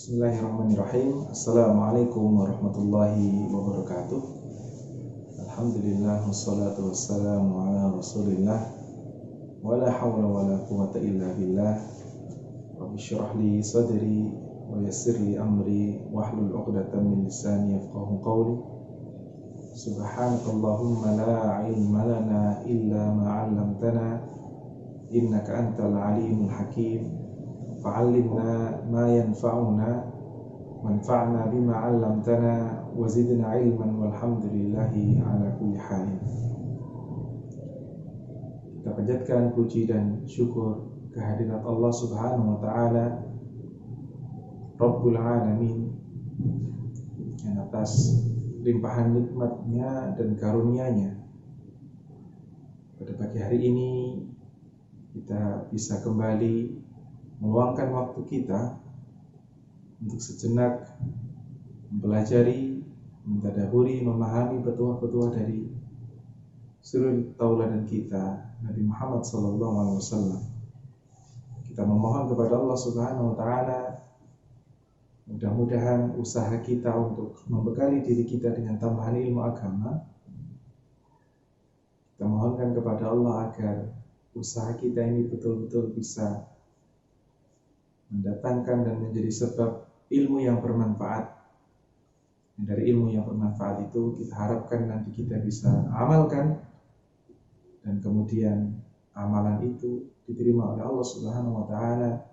Bismillahirrahmanirrahim. Assalamualaikum warahmatullahi wabarakatuh. Alhamdulillah wassalatu wassalamu ala Rasulillah wa la hawla wa la quwwata illa billah. Rabbi shrah li sadri wa yassir li amri wahlul 'uqdatam min lisani yafqahu qawli. Subhanakallahumma la 'ilma lana illa ma 'allamtana innaka antal alimul hakim. Fa'allimna ma yanfa'una wanfa'na bima 'allamtana wa zidna 'ilman walhamdulillahi ala kulli halin. Kita panjatkan puji dan syukur kehadirat Allah Subhanahu wa taala Rabbul Alamin yang atas limpahan nikmatnya dan karunia-Nya. Pada pagi hari ini kita bisa kembali meluangkan waktu kita untuk sejenak mempelajari, mentadaburi, memahami petuah-petuah dari suri tauladan kita Nabi Muhammad SAW. Kita memohon kepada Allah Subhanahu wa taala mudah-mudahan usaha kita untuk membekali diri kita dengan tambahan ilmu agama, kita mohonkan kepada Allah agar usaha kita ini betul-betul bisa mendatangkan dan menjadi sebab ilmu yang bermanfaat. Dan dari ilmu yang bermanfaat itu kita harapkan nanti kita bisa amalkan, dan kemudian amalan itu diterima oleh Allah Subhanahu wa taala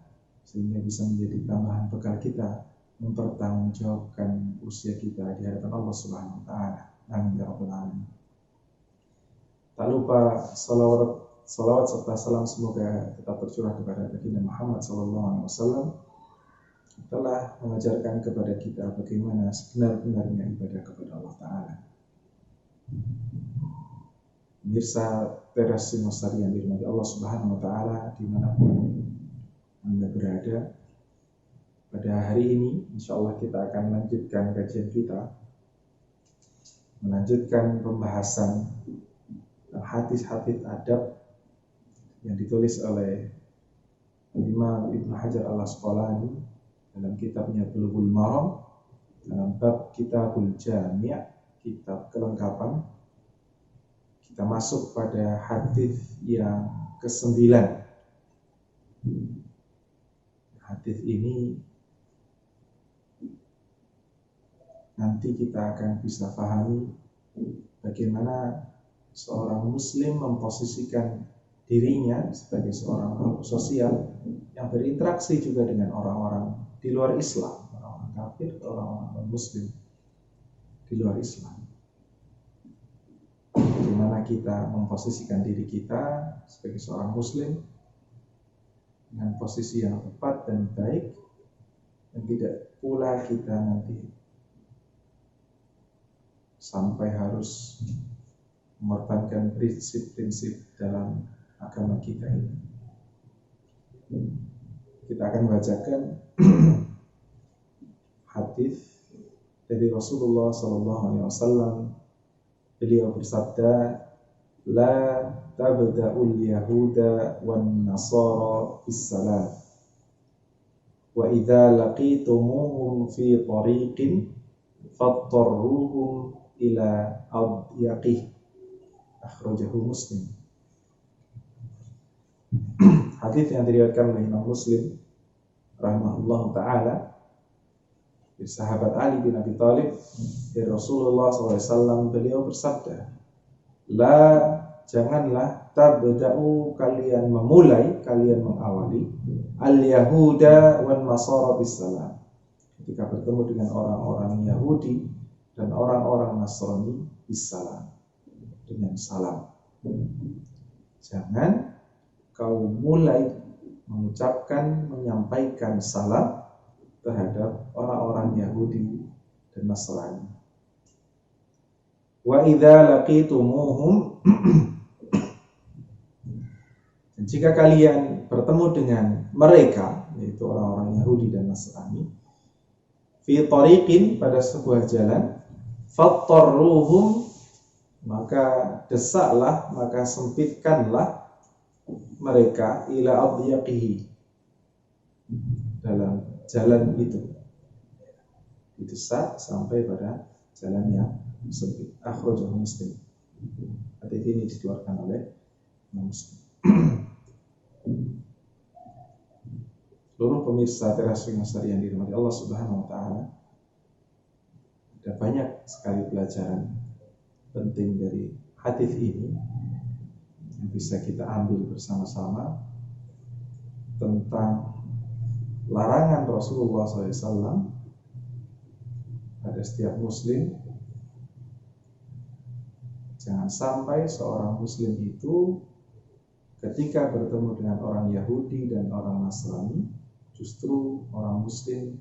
sehingga bisa menjadi tambahan bekal kita mempertanggungjawabkan usia kita di hadapan Allah Subhanahu wa taala. Amin ya rabbal alamin. Tak lupa salawat serta salam semoga tetap tercurah kepada baginda Muhammad SAW telah mengajarkan kepada kita bagaimana sebenar-benarnya ibadah kepada Allah Ta'ala. Pemirsa teras Singosari yang dirahmati Allah Subhanahu Wa Ta'ala dimanapun Anda berada, pada hari ini insyaallah kita akan melanjutkan kajian kita, melanjutkan pembahasan hadis-hadis adab yang ditulis oleh Imam Ibnu Hajar Al-Asqalani dalam kitabnya Bulughul Maram dalam bab Kitabul Jami', kitab kelengkapan. Kita masuk pada hadis yang ke-9. Hadis ini nanti kita akan bisa pahami bagaimana seorang muslim memposisikan dirinya sebagai seorang makhluk sosial yang berinteraksi juga dengan orang-orang di luar Islam, orang-orang kafir, orang-orang muslim di luar Islam. Bagaimana kita memposisikan diri kita sebagai seorang muslim dengan posisi yang tepat dan baik, dan tidak pula kita nanti sampai harus mengorbankan prinsip-prinsip dalam agama kita ini. Kita akan bacakan hadis dari Rasulullah SAW. Beliau bersabda, "La tabda'ul yahuda wan nasara bis salam. Wa idza laqitumuhum fi tariqin fattarruhum ila adyaqih." Akhrajahu Muslim. Hadis yang diriwayatkan oleh Imam Muslim rahimahullahu taala dari sahabat Ali bin Abi Thalib dari Rasulullah SAW. Beliau bersabda, janganlah tabda'u, kalian memulai, kalian mengawali al-yahuda wan nasara bisalam, ketika bertemu dengan orang-orang Yahudi dan orang-orang Nasrani bisalam, dengan salam. Jangan kau mulai mengucapkan, menyampaikan salam terhadap orang-orang Yahudi dan Nasrani. Wa idza laqitumuhum, dan jika kalian bertemu dengan mereka, yaitu orang-orang Yahudi dan Nasrani, fi tariqin, pada sebuah jalan, fattarruhum, maka desaklah, maka sempitkanlah mereka ila adyaqihi, dalam jalan itu, didesak sampai pada jalan yang sempit. Akhrajahu Muslim. Hadis ini dikeluarkan oleh Muslim. Seluruh pemirsa Teras Sari yang dirahmati Allah Subhanahu wa taala, ada banyak sekali pelajaran penting dari hadis ini yang bisa kita ambil bersama-sama tentang larangan Rasulullah SAW pada setiap muslim. Jangan sampai seorang muslim itu ketika bertemu dengan orang Yahudi dan orang Nasrani, justru orang muslim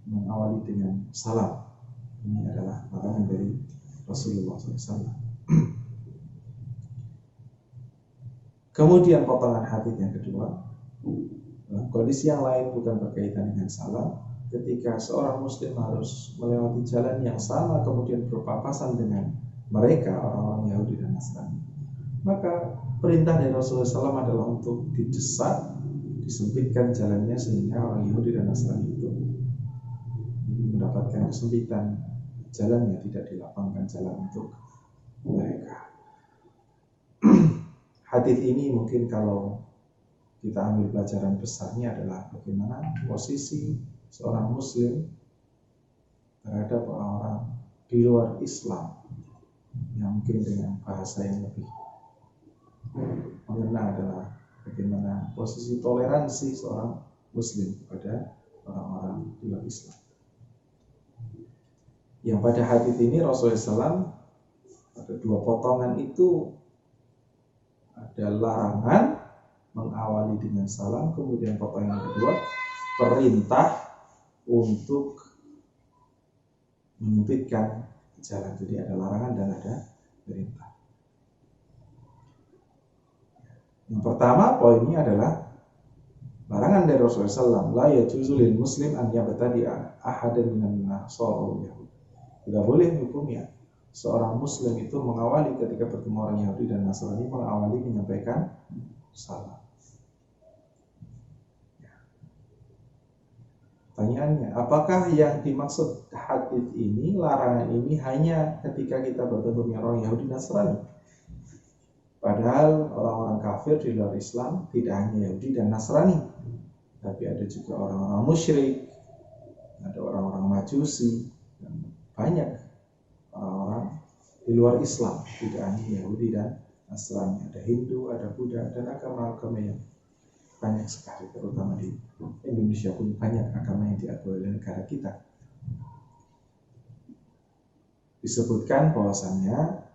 mengawali dengan salam. Ini adalah larangan dari Rasulullah SAW. Kemudian potongan hadis yang kedua, dalam kondisi yang lain bukan berkaitan dengan salam, ketika seorang muslim harus melewati jalan yang sama kemudian berpapasan dengan mereka orang-orang Yahudi dan Nasrani, maka perintah dari Rasulullah SAW adalah untuk didesak, disempitkan jalannya sehingga orang Yahudi dan Nasrani itu mendapatkan kesempitan jalannya, tidak dilapangkan jalan untuk mereka. Hadis ini mungkin kalau kita ambil pelajaran besarnya adalah bagaimana posisi seorang muslim terhadap orang-orang di luar Islam, yang mungkin dengan bahasa yang lebih mengena adalah bagaimana posisi toleransi seorang muslim kepada orang-orang di luar Islam. Yang pada hadis ini Rasulullah SAW ada dua potongan itu, ada larangan mengawali dengan salam, kemudian potongan kedua perintah untuk menyempitkan jalan. Jadi ada larangan dan ada perintah. Yang pertama poinnya adalah larangan dari Rasulullah SAW, la yajuzu lil muslim an yabtadi'a ahadan minan nasara wal yahud. Tidak boleh hukumnya seorang muslim itu mengawali ketika bertemu orang Yahudi dan Nasrani, mengawali menyampaikan salam. Pertanyaannya, apakah yang dimaksud hadis ini, larangan ini hanya ketika kita bertemu dengan orang Yahudi dan Nasrani? Padahal orang-orang kafir di luar Islam tidak hanya Yahudi dan Nasrani, tapi ada juga orang-orang musyrik, ada orang-orang Majusi, dan banyak orang-orang di luar Islam, tidak hanya Yahudi dan Nasrani, ada Hindu, ada Buddha, dan agama-agama yang banyak sekali, terutama di Indonesia pun banyak agama yang diakui oleh negara kita. Disebutkan bahwasannya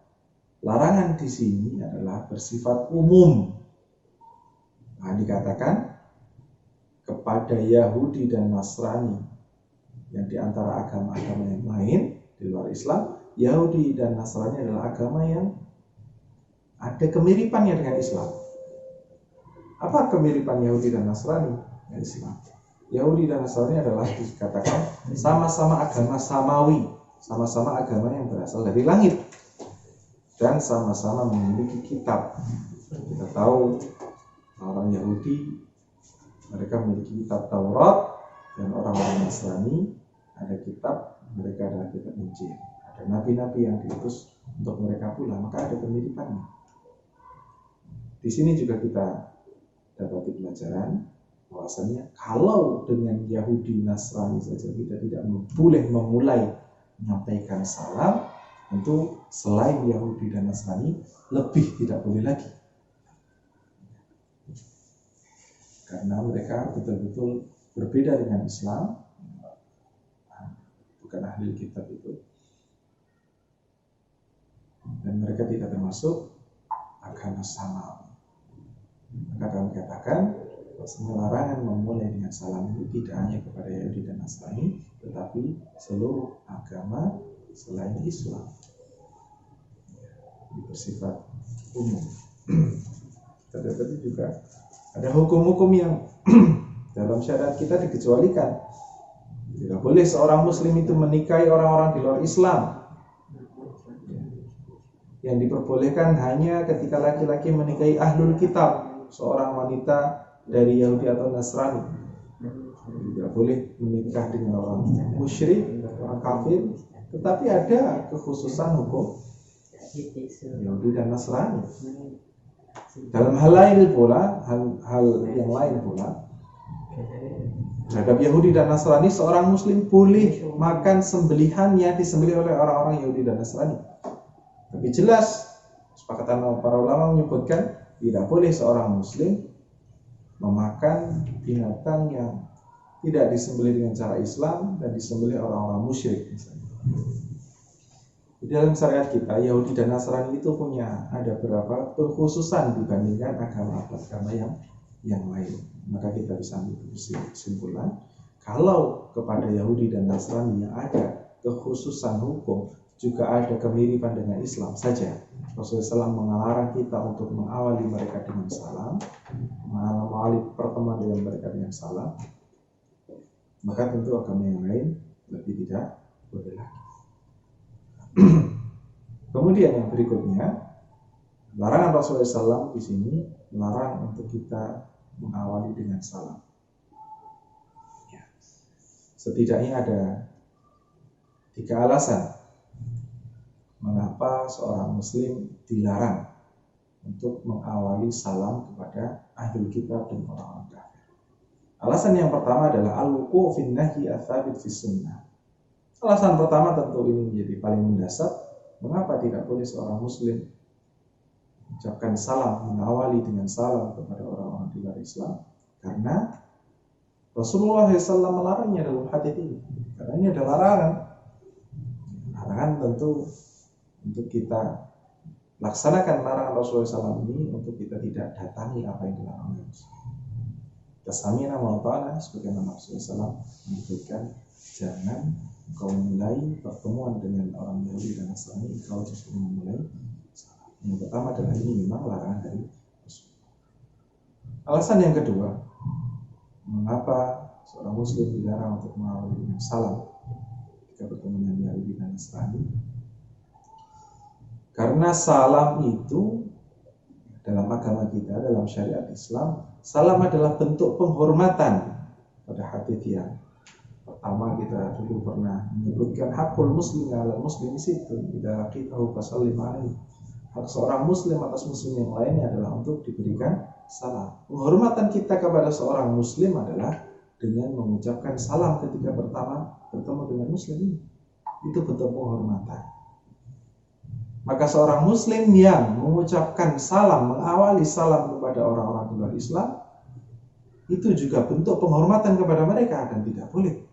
larangan di sini adalah bersifat umum. Nah, dikatakan kepada Yahudi dan Nasrani yang di antara agama-agama yang lain di luar Islam, Yahudi dan Nasrani adalah agama yang ada kemiripannya dengan Islam. Apa kemiripan Yahudi dan Nasrani dengan Islam? Yahudi dan Nasrani adalah dikatakan sama-sama agama samawi, sama-sama agama yang berasal dari langit, dan sama-sama memiliki kitab. Kita tahu orang Yahudi mereka memiliki kitab Taurat, dan orang-orang Nasrani ada kitab, mereka adalah kitab Injil. Ada nabi-nabi yang diutus untuk mereka pula, maka ada kemiripannya. Di sini juga kita dapat pelajaran bahwasanya kalau dengan Yahudi Nasrani saja kita tidak boleh memulai menyampaikan salam, tentu selain Yahudi dan Nasrani lebih tidak boleh lagi, karena mereka betul-betul berbeda dengan Islam, bukan ahli kitab itu, dan mereka tidak termasuk agama samawi. Maka kami katakan larangan memulai dengan salam itu tidak hanya kepada Yahudi dan Nasrani, tetapi seluruh agama selain Islam, bersifat umum. Tetapi juga ada hukum-hukum yang dalam syariat kita dikecualikan. Tidak boleh seorang muslim itu menikahi orang-orang di luar Islam. Yang diperbolehkan hanya ketika laki-laki menikahi ahlul kitab, seorang wanita dari Yahudi atau Nasrani. tidak boleh menikah dengan orang musyrik, orang kafir. Tetapi ada kekhususan hukum Yahudi dan Nasrani. Dalam hal lain pula, hal yang lain pula, terhadap Yahudi dan Nasrani, seorang Muslim boleh makan sembelihan yang disembelih oleh orang-orang Yahudi dan Nasrani. Tapi jelas, kesepakatan para ulama menyebutkan tidak boleh seorang Muslim memakan binatang yang tidak disembelih dengan cara Islam dan disembelih orang-orang musyrik misalnya. Di dalam syariat kita, Yahudi dan Nasrani itu punya ada beberapa kekhususan dibandingkan agama-agama yang lain. Maka kita bisa ambil kesimpulan, kalau kepada Yahudi dan Nasrani yang ada kekhususan hukum, juga ada kemiripan dengan Islam saja, Rasulullah SAW melarang kita untuk mengawali mereka dengan salam, mengawali pertemuan dengan mereka dengan salam, maka tentu agama yang lain lebih tidak boleh lagi. Kemudian yang berikutnya, larangan Rasulullah SAW di sini melarang untuk kita mengawali dengan salam. Ya. Setidaknya ada 3 alasan mengapa seorang Muslim dilarang untuk mengawali salam kepada ahlul kitab dan orang-orang kafir. Alasan yang pertama adalah al-wuqu' fin nahyi ats-tsabit fi sunnah. Alasan pertama tentu ini menjadi paling mendasar, mengapa tidak boleh seorang Muslim mengucapkan salam, mengawali dengan salam kepada orang-orang di luar Islam, karena Rasulullah SAW melarangnya dalam hadits ini. Karena ini adalah larangan tentu untuk kita laksanakan larangan Rasulullah SAW ini, untuk kita tidak datangi apa yang dilarang oleh Rasulullah. Tasamina wa ta'ala, sebagaimana Rasulullah SAW menyebutkan, jangan kau mulai pertemuan dengan orang Yahudi dan Nasrani, kau justru memulai salam. Yang pertama adalah ini memang larangan dari Rasulullah. Alasan yang kedua, mengapa seorang Muslim dilarang untuk mengawali dengan salam ketika bertemu dengan Yahudi dan Nasrani? Karena salam itu dalam agama kita, dalam syariat Islam, salam adalah bentuk penghormatan. Pada hadits yang pertama kita dulu pernah menyebutkan hakul muslim ala muslim situ, idza laqitahu fasallim alaihi. Hak seorang muslim atas muslim yang lainnya adalah untuk diberikan salam. Penghormatan kita kepada seorang muslim adalah dengan mengucapkan salam ketika pertama bertemu dengan muslim ini. Itu bentuk penghormatan. Maka seorang muslim yang mengucapkan salam, mengawali salam kepada orang-orang di luar Islam, itu juga bentuk penghormatan kepada mereka, dan tidak boleh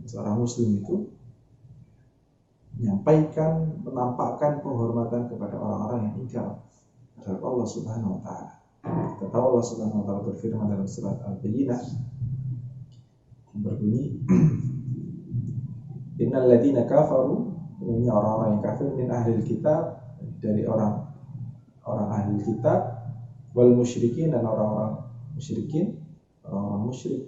seorang muslim itu menyampaikan, menampakkan penghormatan kepada orang-orang yang ingkar terhadap Allah Subhanahu wa taala. Kita tahu Allah Subhanahu wa taala berfirman dalam surat Al-Bayyinah yang berbunyi, innal ladzina kafaru, ini orang-orang yang kafir, min ahlil kitab, dari orang ahli kitab, wal musyrikin, dan orang-orang musyrikin, orang-orang musyrik,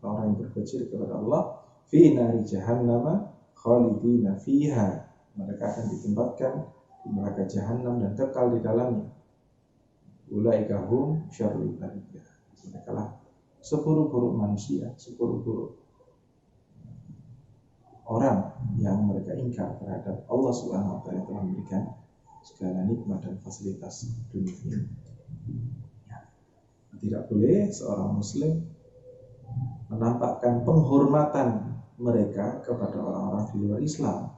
orang yang berbuat syirik kepada Allah, fi nari jahannam khalidina fiha, mereka akan ditempatkan di neraka jahanam dan kekal di dalamnya. Ulaika hum syarrul bariyah, mereka lah seburuk-buruk manusia, seburuk-buruk orang yang mereka ingkar terhadap Allah Subhanahu wa taala yang telah memberikan segala nikmat dan fasilitas dunia ini. Ya. Tidak boleh seorang muslim menampakkan penghormatan mereka kepada orang-orang di luar Islam,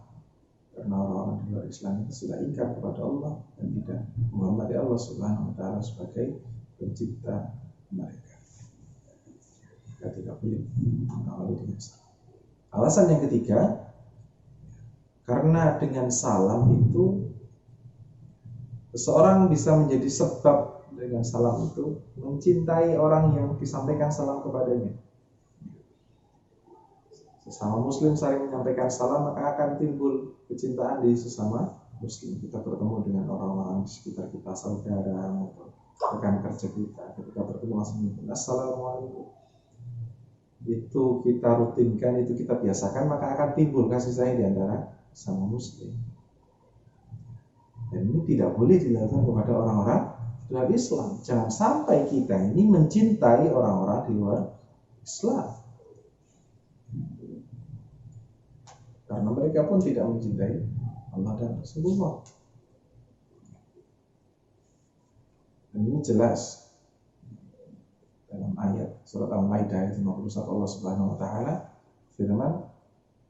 karena orang-orang di luar Islam itu sudah ingkar kepada Allah dan tidak menghormati Allah Subhanahu wa taala sebagai pencipta mereka. Kita tidak boleh mengawali dengan salam. Alasan yang ketiga, karena dengan salam itu seseorang bisa menjadi sebab dengan salam itu mencintai orang yang disampaikan salam kepadanya. Sesama muslim saling menyampaikan salam, maka akan timbul kecintaan di sesama muslim. Kita bertemu dengan orang-orang di sekitar kita, saudara maupun rekan kerja kita, ketika bertemu langsung menyebut assalamualaikum, itu kita rutinkan, itu kita biasakan, maka akan timbul kasih sayang di antara sama muslim. Dan ini tidak boleh dilakukan kepada orang-orang di luar Islam. Jangan sampai kita ini mencintai orang-orang di luar Islam. Karena mereka pun tidak mencintai Allah dan Rasulullah. Dan ini jelas dalam ayat surat Al-Maidah ayat 51 Allah Subhanahu wa taala firman,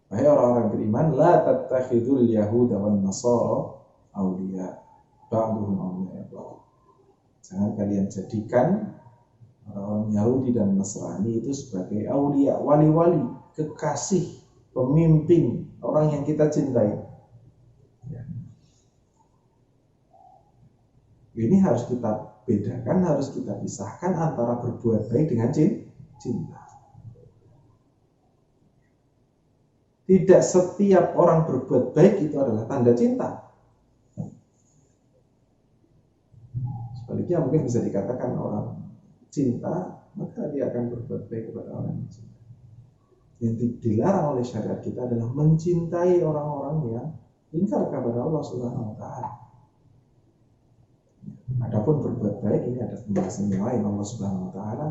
wahai orang-orang beriman, la tattakhidul yahuda wan nasara awliya ba'duhum awliya ba'd. Jangan kalian jadikan orang Yahudi dan Nasrani itu sebagai awliya, wali-wali, kekasih, pemimpin, orang yang kita cintai. Ya. Ini harus kita bedakan, harus kita pisahkan antara berbuat baik dengan cinta. Tidak setiap orang berbuat baik itu adalah tanda cinta. Sebaliknya mungkin bisa dikatakan orang cinta, maka dia akan berbuat baik kepada orang yang cinta. Yang dilarang oleh syariat kita adalah mencintai orang-orang yang ingkar kepada Allah Subhanahu wa taala. Adapun berbuat baik ini ada pembahasan yang lain. Allah Subhanahu wa taala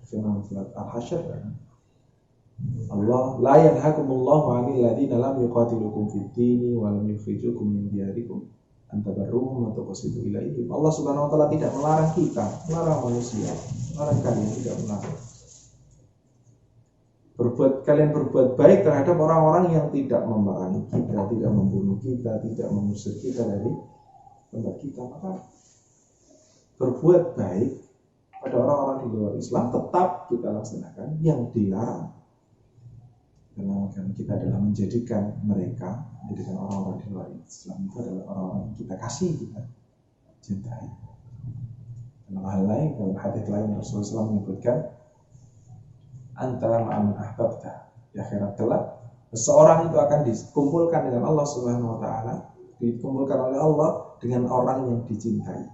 firman surat Al-Hasyr, Allah la yanhakumullahu 'anil ladzina lam yuqatilukum fid dini wa lam yukhrijukum min diyarikum an tabarruhum wa tuqsitu ilaihim. Allah Subhanahu wa taala tidak melarang kita, melarang manusia, melarang kalian, tidak melarang. Kalian berbuat baik terhadap orang-orang yang tidak memerangi kita, tidak membunuh kita, tidak mengusir kita dari tempat kita. Maka berbuat baik pada orang-orang di luar Islam tetap kita laksanakan, yang dilarang karena kita adalah menjadikan orang-orang di luar Islam itu adalah orang-orang yang kita kasih, kita cintai. Dalam hal lain, dalam hadits lain Rasulullah SAW menyebutkan, antara ma'aman ahbabta di akhirat kelak, seseorang itu akan dikumpulkan dengan Allah Subhanahu wa taala, dikumpulkan oleh Allah dengan orang yang dicintai.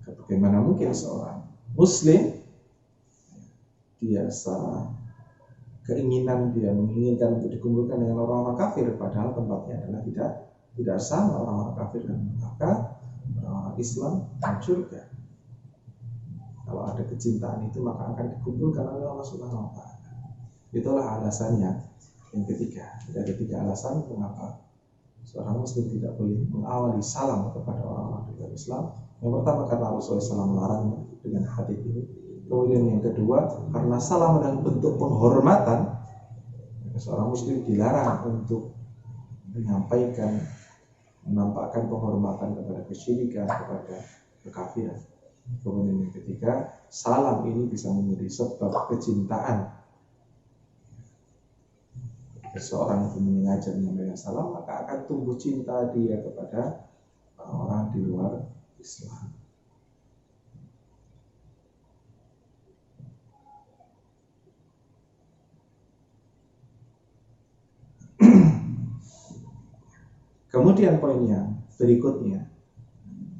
Bagaimana mungkin seorang muslim dia secara keinginan dia menginginkan untuk dikumpulkan dengan orang-orang kafir, padahal tempatnya adalah tidak sama orang-orang kafir dan neraka, orang-orang Islam dan surga. Kalau ada kecintaan itu maka akan dikumpulkan oleh Allah Subhanahu wa taala. Itulah alasannya yang ketiga. Ada tiga alasan mengapa seorang muslim tidak boleh mengawali salam kepada orang-orang di luar Islam. Yang pertama karena Rasulullah SAW melarangnya dengan hadis ini. Kemudian yang kedua karena salam adalah bentuk penghormatan. Seorang muslim dilarang untuk menyampaikan, menampakkan penghormatan kepada kesyirikan, kepada kekafiran. Kemudian yang ketiga, salam ini bisa menjadi sebab kecintaan. Seorang itu mengajak menyampaikan salam, maka akan tumbuh cinta dia kepada orang di luar Islam. Kemudian poin yang berikutnya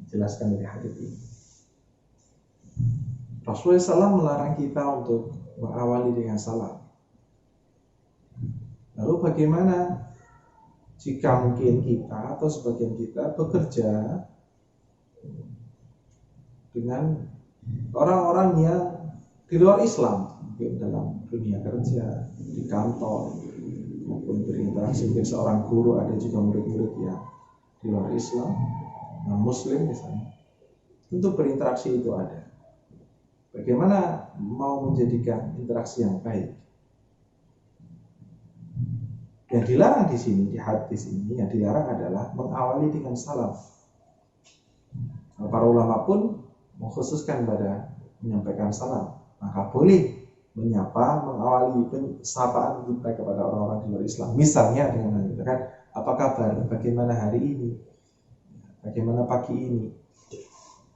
jelaskan dari hadis ini. Rasulullah SAW melarang kita untuk mengawali dengan salam. Lalu bagaimana jika mungkin kita atau sebagian kita bekerja dengan orang-orang yang di luar Islam, mungkin dalam dunia kerja, di kantor, maupun berinteraksi mungkin seorang guru, ada juga murid-murid yang di luar Islam, non-Muslim misalnya. Tentu berinteraksi itu ada. Bagaimana mau menjadikan interaksi yang baik? Yang dilarang di sini, di hadis ini, yang dilarang adalah mengawali dengan salam. Para ulama pun mengkhususkan pada menyampaikan salam, maka boleh menyapa, mengawali sapaan kita kepada orang-orang di luar Islam. Misalnya dengan mengatakan, apa kabar, bagaimana hari ini, bagaimana pagi ini.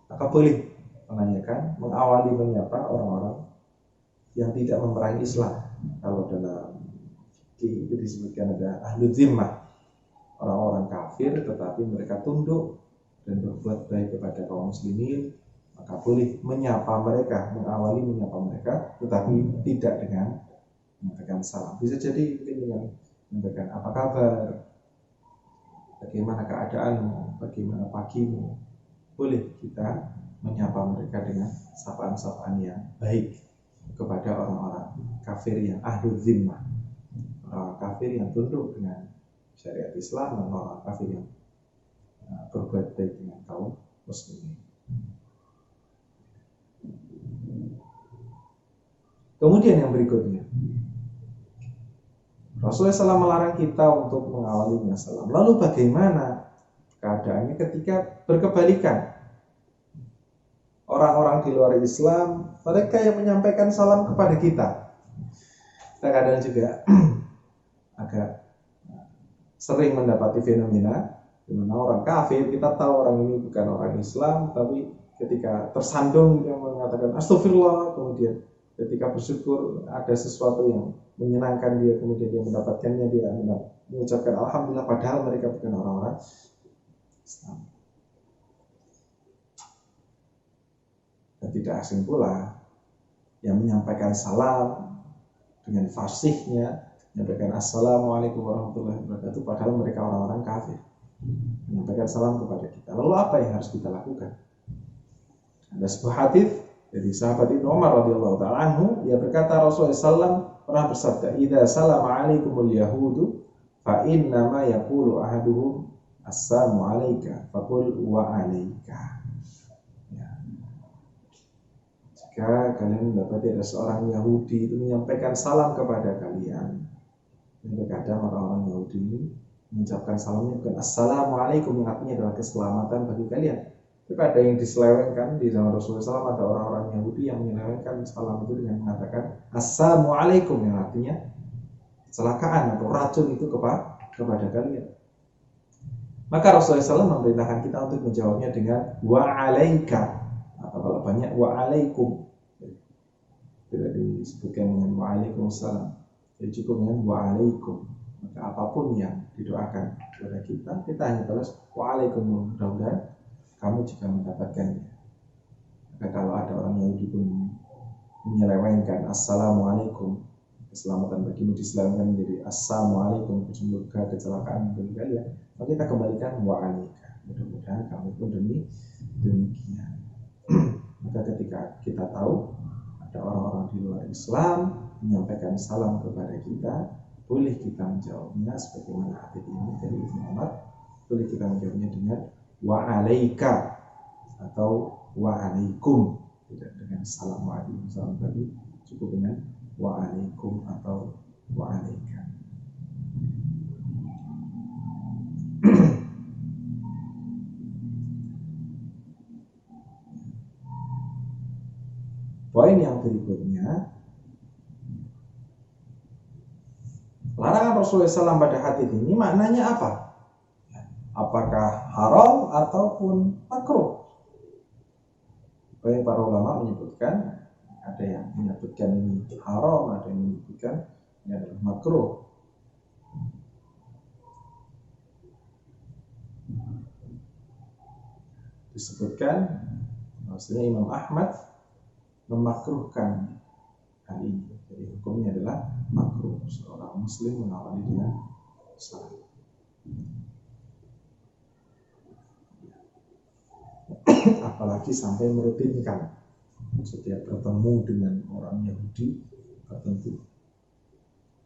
Maka boleh menanyakan, mengawali menyapa orang-orang yang tidak memerangi Islam. Kalau dalam itu disebutkan ada ahlu zimmah, orang-orang kafir tetapi mereka tunduk dan berbuat baik kepada kaum muslimin, maka boleh menyapa mereka, mengawali menyapa mereka, tetapi tidak dengan mengatakan salam. Bisa jadi mungkin dengan mengatakan apa kabar, bagaimana keadaanmu, bagaimana pagimu. Boleh kita menyapa mereka dengan sapaan-sapaan yang baik. kepada orang-orang kafir yang ahlul zimmah, orang kafir yang tunduk dengan syariat Islam, dan orang kafir yang berbuat baik dengan kaum muslimin. Kemudian yang berikutnya, Rasulullah SAW melarang kita untuk mengawalinya salam. Lalu bagaimana keadaannya ketika berkebalikan? Orang-orang di luar Islam, mereka yang menyampaikan salam kepada kita. Kita kadang juga agak sering mendapati fenomena di mana orang kafir, kita tahu orang ini bukan orang Islam, tapi ketika tersandung dia mengatakan astagfirullah, kemudian ketika bersyukur ada sesuatu yang menyenangkan dia, kemudian dia mendapatkannya, dia mengucapkan alhamdulillah, padahal mereka bukan orang-orang Islam. Dan tidak asing pula yang menyampaikan salam dengan fasihnya, menyampaikan assalamualaikum warahmatullahi wabarakatuh, padahal mereka orang-orang kafir, menyampaikan salam kepada kita. Lalu apa yang harus kita lakukan? Ada sebuah hadis dari sahabat Ibnu Umar radhiyallahu taala anhu, dia berkata Rasulullah SAW pernah bersabda, "Idza salama 'alaikumul yahudu fa inna ma yaqulu ahaduhum assalamu 'alaika faqul wa 'alaika." Ya. Jika kalian mendapati ada seorang Yahudi itu menyampaikan salam kepada kalian, dan terkadang orang-orang Yahudi ini mengucapkan salamnya bukan assalamualaikum, yang artinya adalah keselamatan bagi kalian. Tapi ada yang diselewengkan di zaman Rasulullah SAW, ada orang-orang Yahudi yang menyelewengkan salam itu dengan mengatakan assalamualaikum, yang artinya kecelakaan atau racun itu kepada kalian. Maka Rasulullah SAW memerintahkan kita untuk menjawabnya dengan wa'alaika, atau kalau banyak wa'alaikum, tidak disebutkan dengan wa'alaikumussalam, jadi cukup dengan wa'alaikum. Maka apapun yang didoakan kepada kita hanya balas wa'alaikum, mudah-mudahan kamu juga mendapatkannya. Maka kalau ada orang Yahudi pun menyelewengkan assalamualaikum, keselamatan bagimu, diselewengkan menjadi assalamualaikum, semoga kecelakaan bagi kalian, maka kita kembalikan wa'alaika, mudah-mudahan kamu pun demikian. Maka ketika kita tahu ada orang-orang di luar Islam menyampaikan salam kepada kita, boleh kita menjawabnya sebagaimana hadis ini dari Ibnu Umar, boleh kita menjawabnya dengan wa'alaika atau wa'alaikum, tidak dengan assalamualaikum, salam tadi cukup dengan wa'alaikum atau wa'alaika. Poin yang berikutnya, larangan Rasulullah SAW pada hadis ini maknanya apa? Apakah haram ataupun makruh? Banyak para ulama menyebutkan, ada yang menyebutkan ini haram, ada yang menyebutkan ini adalah makruh. Disebutkan maksudnya Imam Ahmad memakruhkan hal ini, jadi hukumnya adalah makruh seorang muslim mengawali dengan salam. Apalagi sampai merutinkan setiap bertemu dengan orang Yahudi tertentu,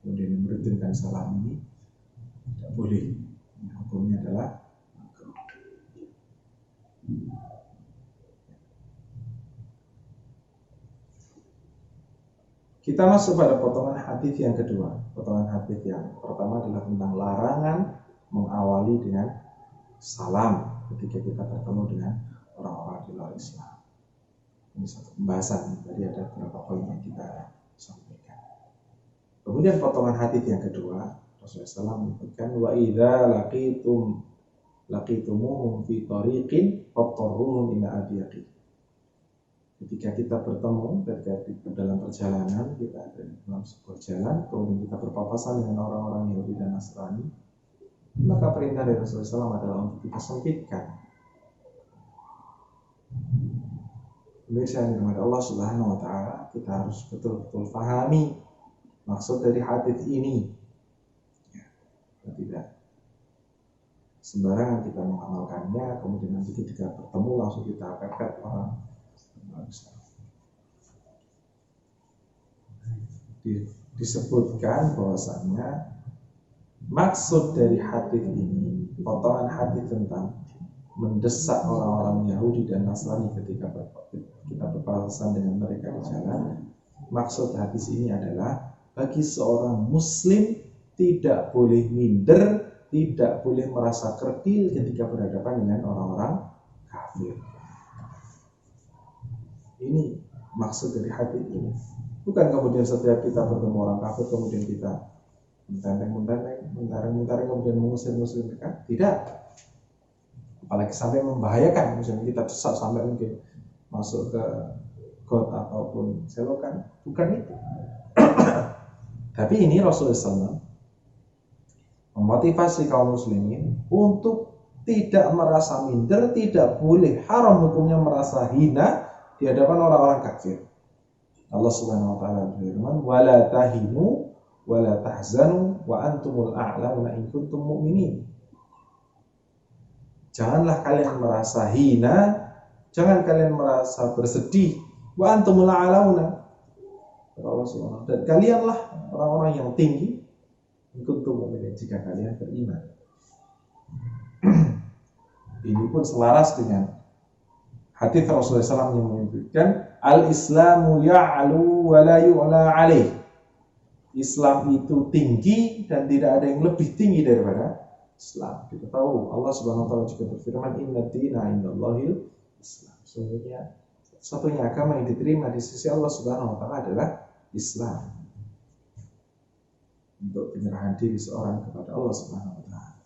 kemudian merutinkan salam ini tidak boleh. Hukumnya adalah makruh. Kita masuk pada potongan hadis yang kedua. Potongan hadis yang pertama adalah tentang larangan mengawali dengan salam ketika kita bertemu dengan orang-orang di luar Islam. Ini satu pembahasan, tadi ada beberapa poin yang kita sampaikan. Kemudian potongan hadis yang kedua, Rasulullah SAW menyebutkan wa idza laqitumuhum fi tariqin fatarruhum ila adiyaqi. Ketika kita bertemu, ketika dalam perjalanan, kita ada dalam sebuah jalan, kemudian kita berpapasan dengan orang-orang Yahudi dan Nasrani, maka perintah dari Rasulullah SAW adalah untuk kita sempitkan. Pemirsa yang dirahmati Allah Subhanahu wa taala, kita harus betul-betul pahami maksud dari hadis ini. Ya, tidak sembarangan kita mengamalkannya, kemudian nanti ketika bertemu langsung kita pepet orang. disebutkan bahwasannya maksud dari hadis ini, potongan hadis tentang mendesak orang-orang Yahudi dan Nasrani ketika kita berpapasan dengan mereka di jalan. Maksud hadis ini adalah bagi seorang Muslim tidak boleh minder, tidak boleh merasa kerdil ketika berhadapan dengan orang-orang kafir. Ini maksud dari hadis ini. Bukan kemudian setiap kita bertemu orang kafir kemudian kita mententeng, kemudian mengusir mereka. Tidak. Apalagi sampai membahayakan, misalnya kita desak sampai mungkin masuk ke got ataupun selokan. Bukan itu. Tapi ini Rasulullah SAW memotivasi kaum muslimin untuk tidak merasa minder, tidak boleh haram hukumnya merasa hina di hadapan orang-orang kafir. Allah Subhanahu wa taala berfirman, "Wala tahinu wala tahzanu wa antumul a'launa in kuntum mu'minin." Janganlah kalian merasa hina, jangan kalian merasa bersedih, wa antumul a'launa. Allah Subhanahu wa taala, dan kalianlah orang-orang yang tinggi in kuntum mu'minin jika kalian beriman. Ini pun selaras dengan hadis Rasulullah SAW yang menyebutkan al-Islamu ya'lu wa la yu'la alaih. Islam itu tinggi dan tidak ada yang lebih tinggi daripada Islam. Kita tahu Allah Subhanahu wa taala juga berfirman, "Inna dina 'indallahil Islam." Sesungguhnya satunya agama yang diterima di sisi Allah Subhanahu wa taala adalah Islam. Untuk penyerahan diri seorang kepada Allah Subhanahu wa taala.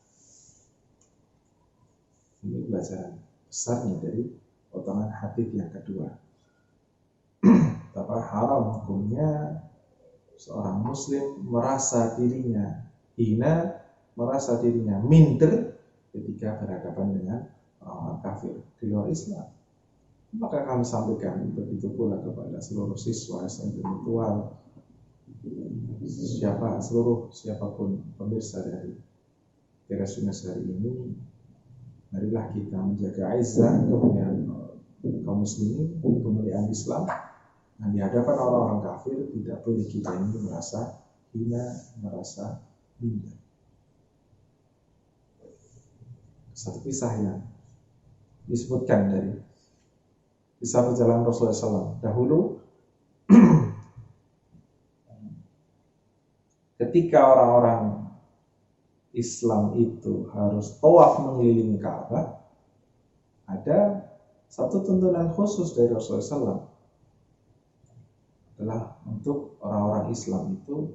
Ini pelajaran besarnya dari potongan hadis yang kedua. Betapa haram hukumnya seorang muslim merasa dirinya hina, merasa dirinya minder ketika berhadapan dengan orang kafir di luar Islam. Maka kami sampaikan begitu pula kepada seluruh siswa intelektual, siapapun pemirsa dari Keras hari ini, marilah kita menjaga izzah kemuliaan kaum muslimin, kemuliaan Islam. Dan di hadapan orang-orang kafir tidak boleh kita ini merasa hina, merasa minder. Satu kisah yang disebutkan dari kisah perjalanan Rasulullah SAW. Dahulu ketika orang-orang Islam itu harus tawaf mengelilingi Ka'bah, ada satu tuntunan khusus dari Rasulullah SAW adalah untuk orang-orang Islam itu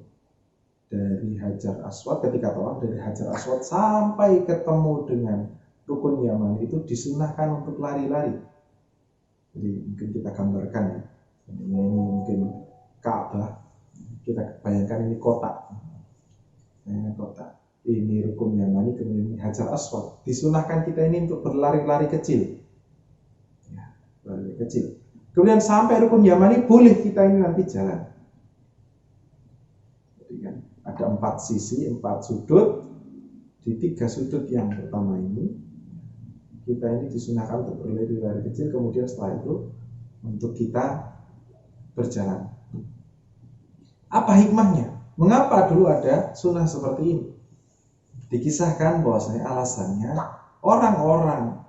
dari Hajar Aswad, ketika tawaf dari Hajar Aswad sampai ketemu dengan Rukun Yamani itu disunahkan untuk lari-lari. Jadi mungkin kita gambarkan ya, ini mungkin Ka'bah, kita bayangkan ini kotak, ini Rukun Yamani, kemudian Hajar Aswad. Disunahkan kita ini untuk berlari-lari kecil, ya, lari kecil. Kemudian sampai Rukun Yamani boleh kita ini nanti jalan. Jadi kan ada 4 sisi, 4 sudut. Di 3 sudut yang pertama ini kita ini disunahkan untuk berlari-lari kecil. Kemudian setelah itu untuk kita berjalan. Apa hikmahnya? Mengapa dulu ada sunnah seperti ini? Dikisahkan bahwasanya alasannya orang-orang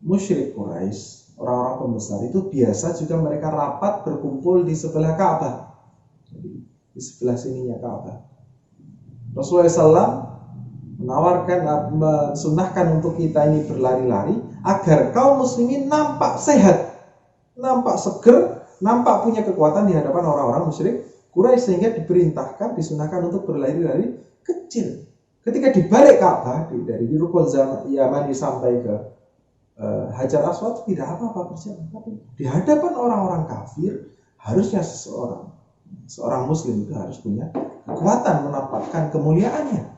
musyrik Quraisy, orang-orang pembesar itu biasa juga mereka rapat berkumpul di sebelah Ka'bah, di sebelah sininya Ka'bah. Rasulullah SAW mensunahkan untuk kita ini berlari-lari agar kaum muslimin nampak sehat, nampak seger, nampak punya kekuatan di hadapan orang-orang musyrik Quraisy, sehingga diperintahkan, disunahkan untuk berlari-lari kecil. Ketika dibalik Ka'bah dari Rukun Yamani sampai ke Hajar Aswad tidak apa-apa berjalan, tapi di hadapan orang-orang kafir harusnya seorang muslim itu harus punya kekuatan menampakkan kemuliaannya.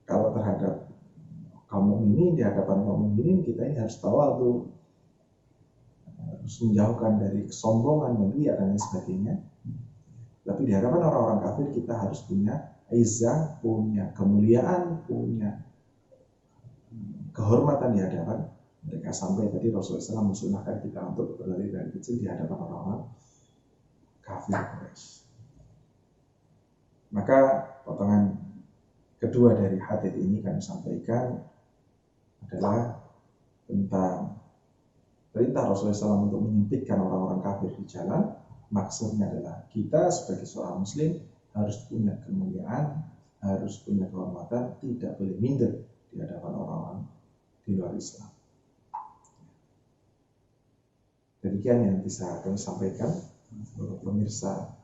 Kalau terhadap kaum mukminin, di hadapan kaum mukminin kita ini harus tawadhu, harus menjauhkan dari kesombongan dan riya dan lain sebagainya. Tapi di hadapan orang-orang kafir kita harus punya izzah, punya kemuliaan, punya kehormatan di hadapan mereka. Sampai tadi Rasulullah SAW mensunahkan kita untuk berlari dari kecil di hadapan orang-orang kafir Quraisy. Maka potongan kedua dari hadits ini kami sampaikan adalah tentang perintah Rasulullah SAW untuk menyempitkan orang-orang kafir di jalan. Maksudnya adalah kita sebagai seorang muslim harus punya kemuliaan, harus punya kehormatan, tidak boleh minder di hadapan orang-orang di luar Islam. Demikian yang bisa kami sampaikan untuk pemirsa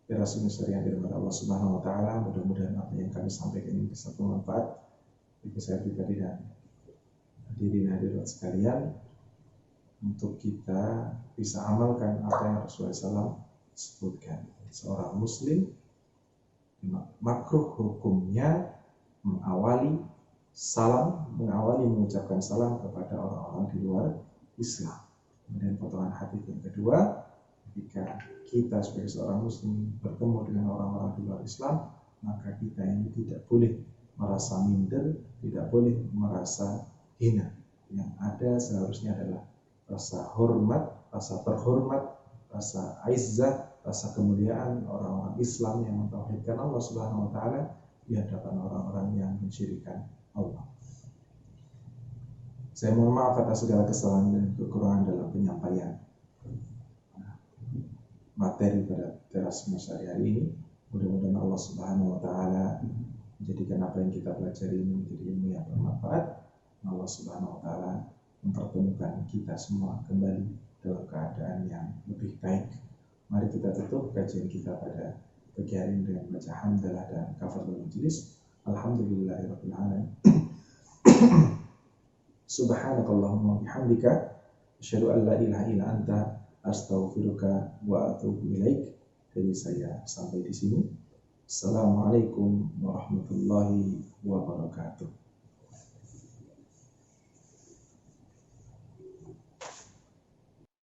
Teras Misteri yang dirahmati Allah Subhanahu wa taala. Mudah-mudahan apa yang kami sampaikan ini bisa bermanfaat bagi saya pribadi dan hadirin hadirat sekalian, untuk kita bisa amalkan apa yang Rasulullah SAW sebutkan. Seorang muslim makruh hukumnya mengawali mengucapkan salam kepada orang-orang di luar Islam. Kemudian potongan hadis yang kedua, ketika kita sebagai seorang muslim bertemu dengan orang-orang di luar Islam, maka kita ini tidak boleh merasa minder, tidak boleh merasa hina. Yang ada seharusnya adalah rasa hormat, rasa terhormat, rasa izzah, rasa kemuliaan orang-orang Islam yang mentauhidkan Allah Subhanahu wa taala di hadapan orang-orang yang mensyirikkan Allah. Saya mohon maaf atas segala kesalahan dan kekurangan dalam penyampaian materi pada Teras Masyari hari ini. Mudah-mudahan Allah Subhanahu wa taala menjadikan apa yang kita pelajari ini menjadi ilmu yang bermanfaat. Allah Subhanahu wa taala mempertemukan kita semua kembali dalam keadaan yang lebih baik. Mari kita tutup kajian kita pada pagi hari ini dengan baca hamdalah dan kafaratul majelis. Alhamdulillahirabbil alamin. Subhanakallahumma bihamdika asyhadu an la ilaha illa anta astaghfiruka wa atubu ilaik. Jadi saya sampai di sini. Assalamualaikum warahmatullahi wabarakatuh.